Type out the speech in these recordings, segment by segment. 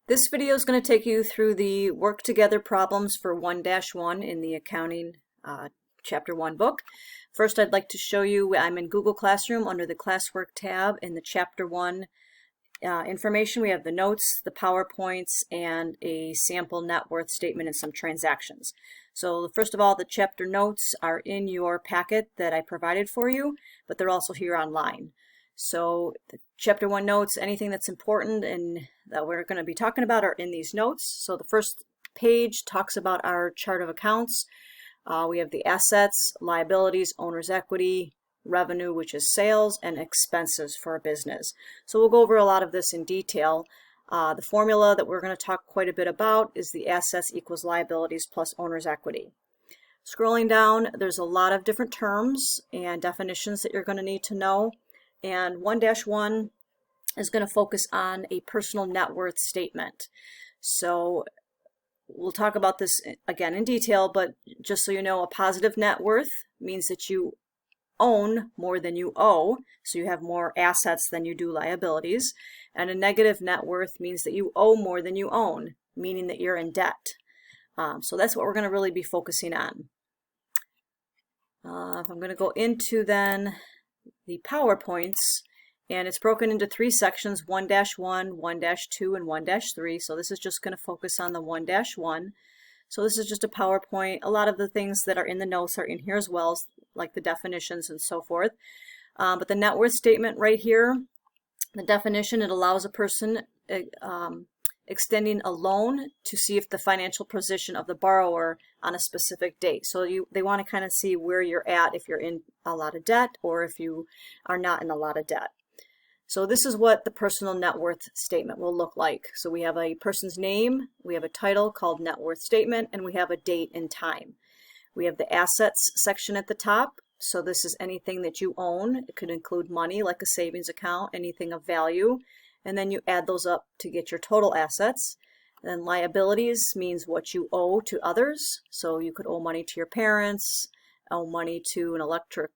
This video is going to take you through the work together problems for 1-1 in the accounting chapter 1 book. First, I'd like to show you I'm in Google Classroom under the classwork tab in the chapter 1 information. We have the notes, the PowerPoints, and a sample net worth statement and some transactions. So first of all, the chapter notes are in your packet that I provided for you, but they're also here online. So the chapter 1 notes, anything that's important and that we're going to be talking about are in these notes. So the first page talks about our chart of accounts. We have the assets, liabilities, owner's equity, revenue, which is sales, and expenses for a business. So we'll go over a lot of this in detail. The formula that we're going to talk quite a bit about is the assets equals liabilities plus owner's equity. Scrolling down, there's a lot of different terms and definitions that you're going to need to know. And 1-1 is going to focus on a personal net worth statement. So we'll talk about this again in detail, but just so you know, a positive net worth means that you own more than you owe, so you have more assets than you do liabilities. And a negative net worth means that you owe more than you own, meaning that you're in debt. So that's what we're going to really be focusing on. I'm going to go into then the PowerPoints, and it's broken into 3 sections, 1-1, 1-2, and 1-3. So this is just going to focus on the 1-1. So this is just a PowerPoint. A lot of the things that are in the notes are in here as well, like the definitions and so forth. But the net worth statement right here, the definition, it allows a person extending a loan to see if the financial position of the borrower on a specific date. So they want to kind of see where you're at, if you're in a lot of debt or if you are not in a lot of debt. So this is what the personal net worth statement will look like. So we have a person's name, we have a title called net worth statement, and we have a date and time. We have the assets section at the top. So this is anything that you own. It could include money like a savings account, anything of value. And then you add those up to get your total assets. And then liabilities means what you owe to others. So you could owe money to your parents, owe money to an electric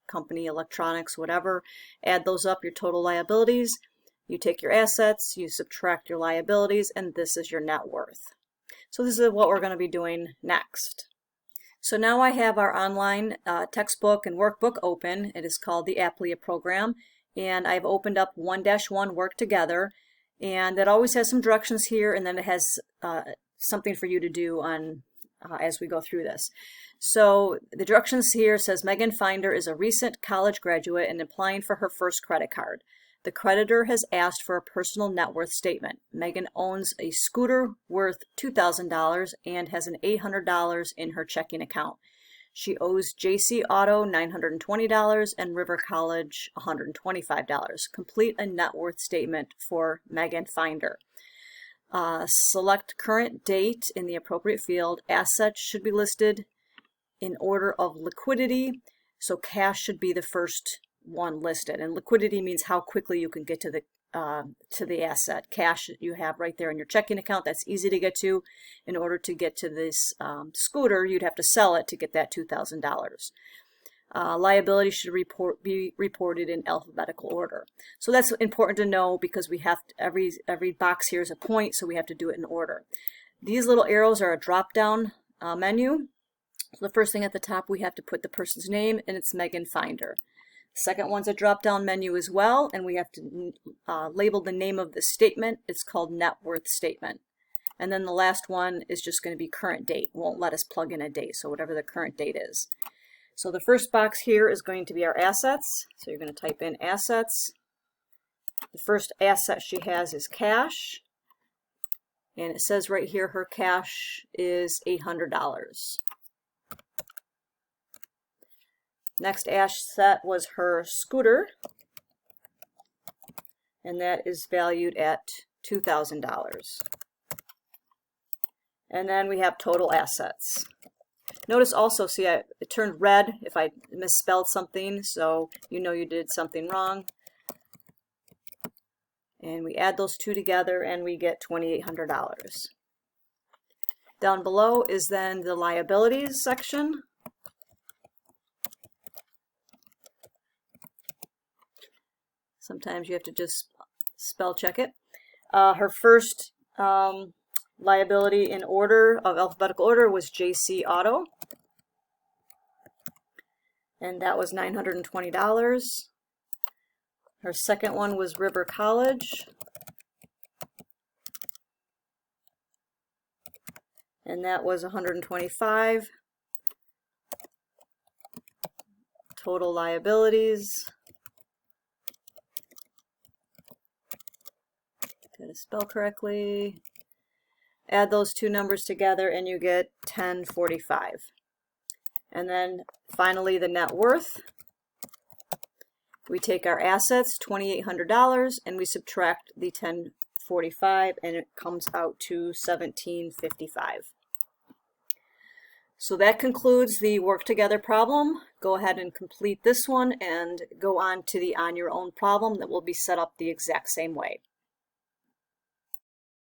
company, electronics, whatever. Add those up, your total liabilities. You take your assets, you subtract your liabilities, and this is your net worth. So this is what we're going to be doing next. So now I have our online textbook and workbook open. It is called the Applia program. And I've opened up 1-1 work together, and that always has some directions here, and then it has something for you to do on as we go through this. So the directions here says Megan Finder is a recent college graduate and applying for her first credit card. The creditor has asked for a personal net worth statement. Megan owns a scooter worth $2,000 and has an $800 in her checking account. She owes JC Auto $920 and River College $125. Complete a net worth statement for Megan Finder. Select current date in the appropriate field. Assets should be listed in order of liquidity. So cash should be the first one listed. And liquidity means how quickly you can get to the asset. Cash you have right there in your checking account, that's easy to get to. In order to get to this scooter, you'd have to sell it to get that $2,000. Liability should be reported in alphabetical order. So that's important to know because we have to, every box here is a point, so we have to do it in order. These little arrows are a drop-down menu. So the first thing at the top, we have to put the person's name, and it's Megan Finder. Second one's a drop-down menu as well, and we have to label the name of the statement. It's called net worth statement. And then the last one is just going to be current date. It won't let us plug in a date, so whatever the current date is. So the first box here is going to be our assets. So you're going to type in assets. The first asset she has is cash. And it says right here her cash is $800. Next asset was her scooter, and that is valued at $2,000. And then we have total assets. Notice also, see, it turned red if I misspelled something, so you know you did something wrong. And we add those two together and we get $2,800. Down below is then the liabilities section. Sometimes you have to just spell check it. Her first liability in order of alphabetical order was JC Auto, and that was $920. Our second one was River College, and that was $125. Total liabilities. Gotta spell correctly. Add those two numbers together and you get $1045. And then finally the net worth. We take our assets, $2,800, and we subtract the $1045, and it comes out to $1,755. So that concludes the work together problem. Go ahead and complete this one and go on to the on your own problem that will be set up the exact same way.